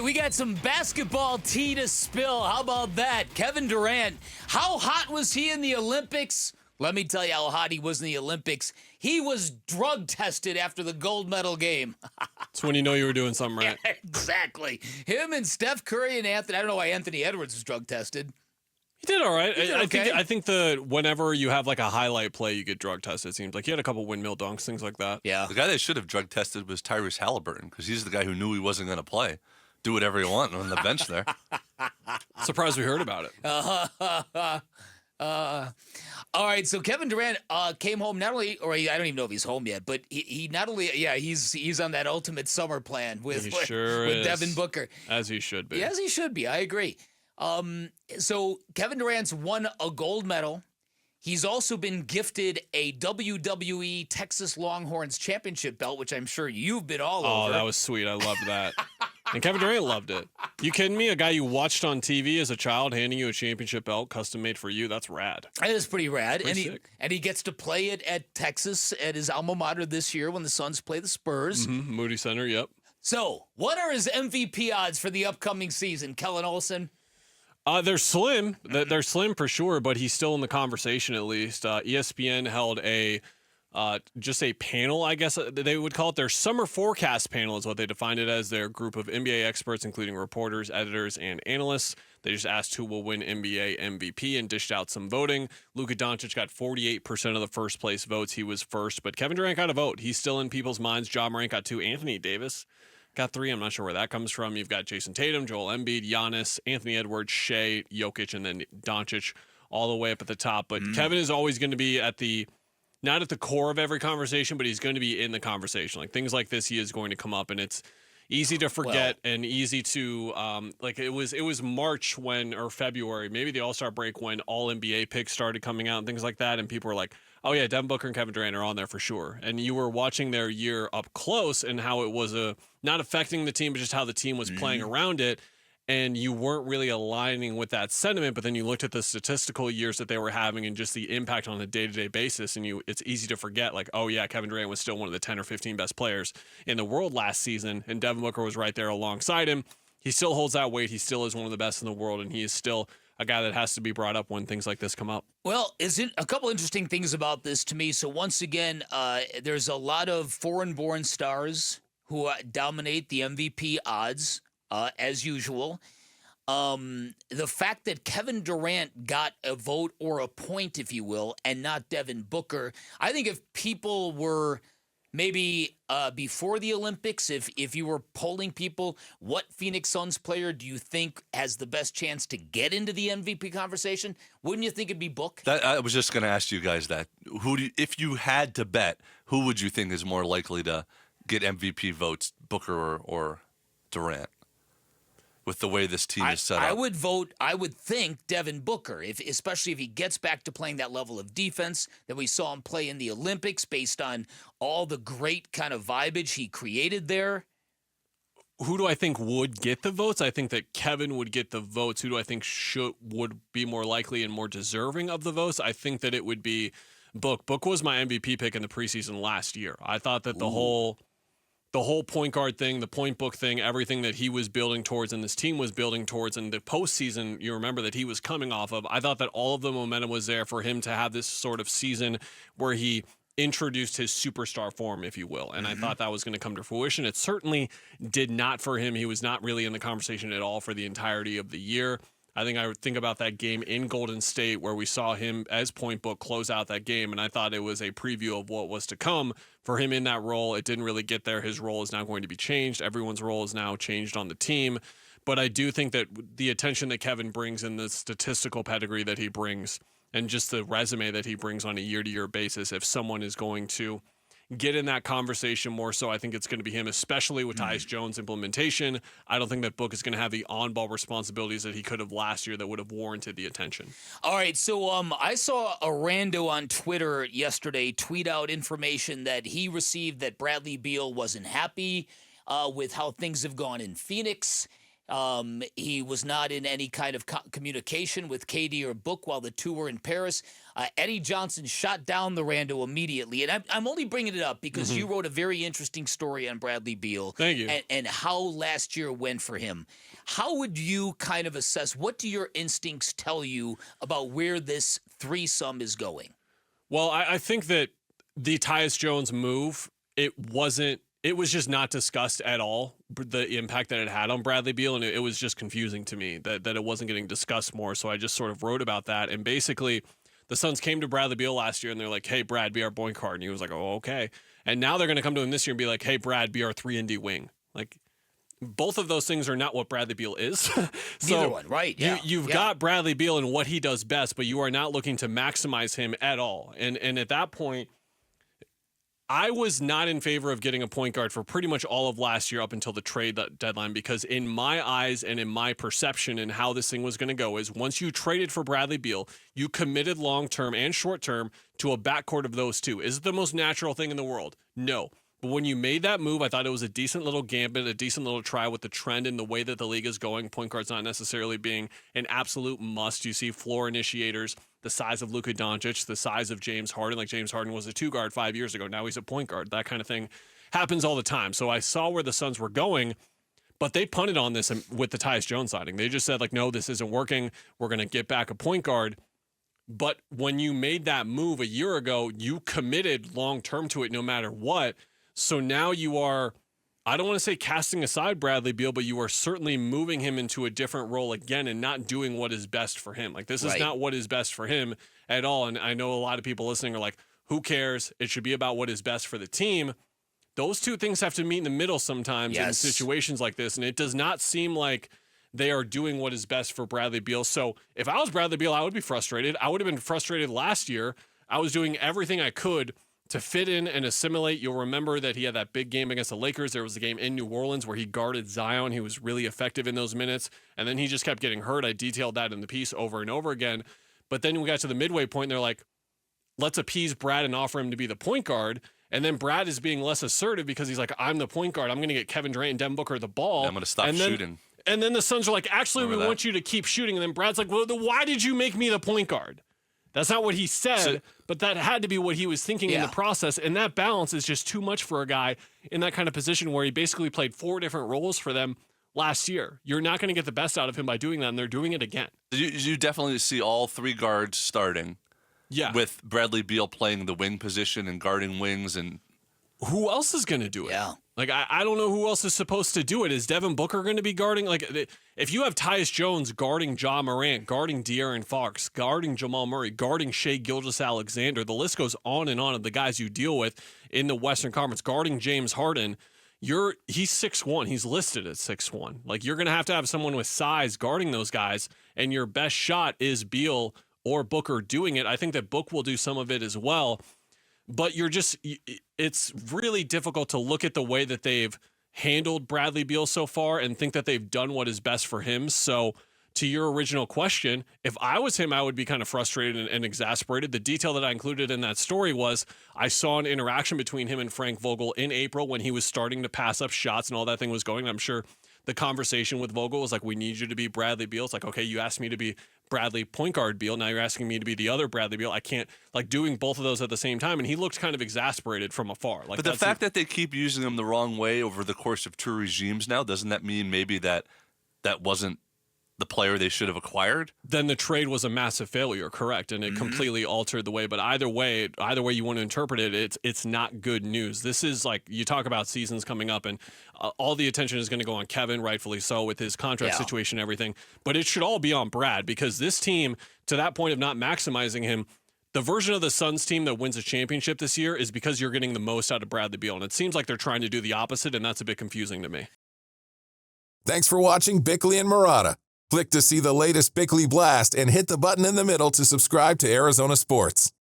we got some basketball tea to spill. How about that? Kevin Durant, how hot was he in the Olympics? Let me tell you how hot he was in the Olympics. He was drug tested after the gold medal game. That's when you know you were doing something right. Yeah, exactly. Him and Steph Curry and Anthony. I don't know why Anthony Edwards was drug tested. He did all right. He did okay. I think whenever you have like a highlight play, you get drug tested. It seems like he had a couple windmill dunks, things like that. Yeah. The guy that should have drug tested was Tyrese Halliburton because he's the guy who knew he wasn't going to play. Do whatever you want on the bench there. Surprised we heard about it. All right, so Kevin Durant came home not only, or I don't even know if he's home yet, but he not only, he's on that ultimate summer plan with Devin Booker. As he should be. As he should be, I agree. So Kevin Durant's won a gold medal. He's also been gifted a WWE Texas Longhorns championship belt, which I'm sure you've been all over. Oh, that was sweet. I loved that. And Kevin Durant loved it. You kidding me? A guy you watched on TV as a child handing you a championship belt custom made for you? That's rad. That is pretty rad. Pretty sick. And he gets to play it at Texas at his alma mater this year when the Suns play the Spurs. Mm-hmm. Moody Center, yep. So, what are his MVP odds for the upcoming season, Kellan Olson? They're slim. They're slim for sure, but he's still in the conversation at least. ESPN held just a panel, I guess they would call it. Their summer forecast panel is what they defined it as. Their group of NBA experts, including reporters, editors, and analysts. They just asked who will win NBA MVP and dished out some voting. Luka Doncic got 48% of the first place votes. He was first, but Kevin Durant got a vote. He's still in people's minds. Ja Morant got 2. Anthony Davis got 3. I'm not sure where that comes from. You've got Jason Tatum, Joel Embiid, Giannis, Anthony Edwards, Shea, Jokic, and then Doncic all the way up at the top. But Kevin is always going to be not at the core of every conversation, but he's going to be in the conversation. Like things like this, he is going to come up, and it's easy to forget and easy to like it was March or February, maybe the All-Star break when all NBA picks started coming out and things like that, and people were like, oh yeah, Devin Booker and Kevin Durant are on there for sure. And you were watching their year up close and how it was not affecting the team, but just how the team was playing around it. And you weren't really aligning with that sentiment, but then you looked at the statistical years that they were having and just the impact on a day-to-day basis, and it's easy to forget, like, oh yeah, Kevin Durant was still one of the 10 or 15 best players in the world last season, and Devin Booker was right there alongside him. He still holds that weight. He still is one of the best in the world, and he is still a guy that has to be brought up when things like this come up. Well, a couple interesting things about this to me. So once again, there's a lot of foreign-born stars who dominate the MVP odds. As usual. The fact that Kevin Durant got a vote or a point, if you will, and not Devin Booker, I think if people were maybe before the Olympics, if you were polling people, what Phoenix Suns player do you think has the best chance to get into the MVP conversation? Wouldn't you think it'd be Book? I was just going to ask you guys that. If you had to bet, who would you think is more likely to get MVP votes, Booker or Durant? With the way this team is set up, I would think Devin Booker, especially if he gets back to playing that level of defense that we saw him play in the Olympics, based on all the great kind of vibage he created there. Who do I think would get the votes? I think that Kevin would get the votes. Who do I think would be more likely and more deserving of the votes? I think that it would be Book. Book was my MVP pick in the preseason last year. I thought that the whole point guard thing, the point book thing, everything that he was building towards and this team was building towards, and the postseason, you remember that he was coming off of, I thought that all of the momentum was there for him to have this sort of season where he introduced his superstar form, if you will. And I thought that was going to come to fruition. It certainly did not for him. He was not really in the conversation at all for the entirety of the year. I would think about that game in Golden State where we saw him as point book close out that game, and I thought it was a preview of what was to come for him in that role. It didn't really get there. His role is now going to be changed. Everyone's role is now changed on the team. But I do think that the attention that Kevin brings and the statistical pedigree that he brings and just the resume that he brings on a year-to-year basis, if someone is going to get in that conversation more so, I think it's going to be him, especially with Tyus Jones' implementation. I don't think that Book is going to have the on-ball responsibilities that he could have last year that would have warranted the attention. All right, so I saw a rando on Twitter yesterday tweet out information that he received that Bradley Beal wasn't happy with how things have gone in Phoenix. He was not in any kind of communication with KD or Book while the two were in Paris. Eddie Johnson shot down the rando immediately. And I'm only bringing it up because you wrote a very interesting story on Bradley Beal. Thank you. And how last year went for him. How would you kind of assess, what do your instincts tell you about where this threesome is going? Well, I think that the Tyus Jones move, it was just not discussed at all, the impact that it had on Bradley Beal, and it was just confusing to me that it wasn't getting discussed more, so I just sort of wrote about that. And basically, the Suns came to Bradley Beal last year, and they're like, hey, Brad, be our point guard. And he was like, oh, okay. And now they're going to come to him this year and be like, hey, Brad, be our 3-and-D wing. Like, both of those things are not what Bradley Beal is. So Neither one, right? Yeah. You've got Bradley Beal and what he does best, but you are not looking to maximize him at all. And at that point, I was not in favor of getting a point guard for pretty much all of last year up until the trade deadline, because in my eyes and in my perception and how this thing was going to go is once you traded for Bradley Beal, you committed long-term and short-term to a backcourt of those two. Is it the most natural thing in the world? No. But when you made that move, I thought it was a decent little gambit, a decent little try with the trend and the way that the league is going. Point guard's not necessarily being an absolute must. You see floor initiators, the size of Luka Doncic, the size of James Harden. Like James Harden was a 2-guard 5 years ago. Now he's a point guard. That kind of thing happens all the time. So I saw where the Suns were going, but they punted on this with the Tyus Jones signing. They just said, like, no, this isn't working. We're going to get back a point guard. But when you made that move a year ago, you committed long-term to it no matter what. So now you are, I don't want to say casting aside Bradley Beal, but you are certainly moving him into a different role again and not doing what is best for him. Like, this is not what is best for him at all. And I know a lot of people listening are like, who cares? It should be about what is best for the team. Those two things have to meet in the middle sometimes in situations like this. And it does not seem like they are doing what is best for Bradley Beal. So if I was Bradley Beal, I would be frustrated. I would have been frustrated last year. I was doing everything I could to fit in and assimilate. You'll remember that he had that big game against the Lakers. There was a game in New Orleans where he guarded Zion. He was really effective in those minutes, and then he just kept getting hurt. I detailed that in the piece over and over again. But then we got to the midway point, and they're like, let's appease Brad and offer him to be the point guard. And then Brad is being less assertive because he's like, I'm the point guard. I'm going to get Kevin Durant and Devin Booker the ball. I'm going to stop shooting. And then the Suns are like, actually, we want you to keep shooting. And then Brad's like, well, why did you make me the point guard? That's not what he said, but that had to be what he was thinking in the process. And that balance is just too much for a guy in that kind of position where he basically played 4 different roles for them last year. You're not going to get the best out of him by doing that, and they're doing it again. You definitely see all 3 guards starting. Yeah. With Bradley Beal playing the wing position and guarding wings. And who else is going to do it? Yeah. Like, I don't know who else is supposed to do it. Is Devin Booker going to be guarding? Like, if you have Tyus Jones guarding Ja Morant, guarding De'Aaron Fox, guarding Jamal Murray, guarding Shai Gilgeous-Alexander, the list goes on and on of the guys you deal with in the Western Conference, guarding James Harden, he's 6'1". He's listed at 6'1". Like, you're going to have someone with size guarding those guys, and your best shot is Beal or Booker doing it. I think that Book will do some of it as well. But it's really difficult to look at the way that they've handled Bradley Beal so far and think that they've done what is best for him. So to your original question, if I was him, I would be kind of frustrated and exasperated. The detail that I included in that story was I saw an interaction between him and Frank Vogel in April when he was starting to pass up shots and all that thing was going. I'm sure the conversation with Vogel was like, we need you to be Bradley Beal. It's like, okay, you asked me to be Bradley point guard Beal. Now you're asking me to be the other Bradley Beal. I can't, like, doing both of those at the same time. And he looked kind of exasperated from afar. Like, but the fact that they keep using him the wrong way over the course of 2 regimes now, doesn't that mean maybe that wasn't the player they should have acquired? Then the trade was a massive failure, correct? And it completely altered the way. But either way you want to interpret it, it's not good news. This is like, you talk about seasons coming up, and all the attention is going to go on Kevin, rightfully so, with his contract situation and everything. But it should all be on Brad, because this team, to that point of not maximizing him, the version of the Suns team that wins a championship this year is because you're getting the most out of Bradley Beal. And it seems like they're trying to do the opposite, and that's a bit confusing to me. Thanks for watching Bickley and Marotta. Click to see the latest Bickley Blast and hit the button in the middle to subscribe to Arizona Sports.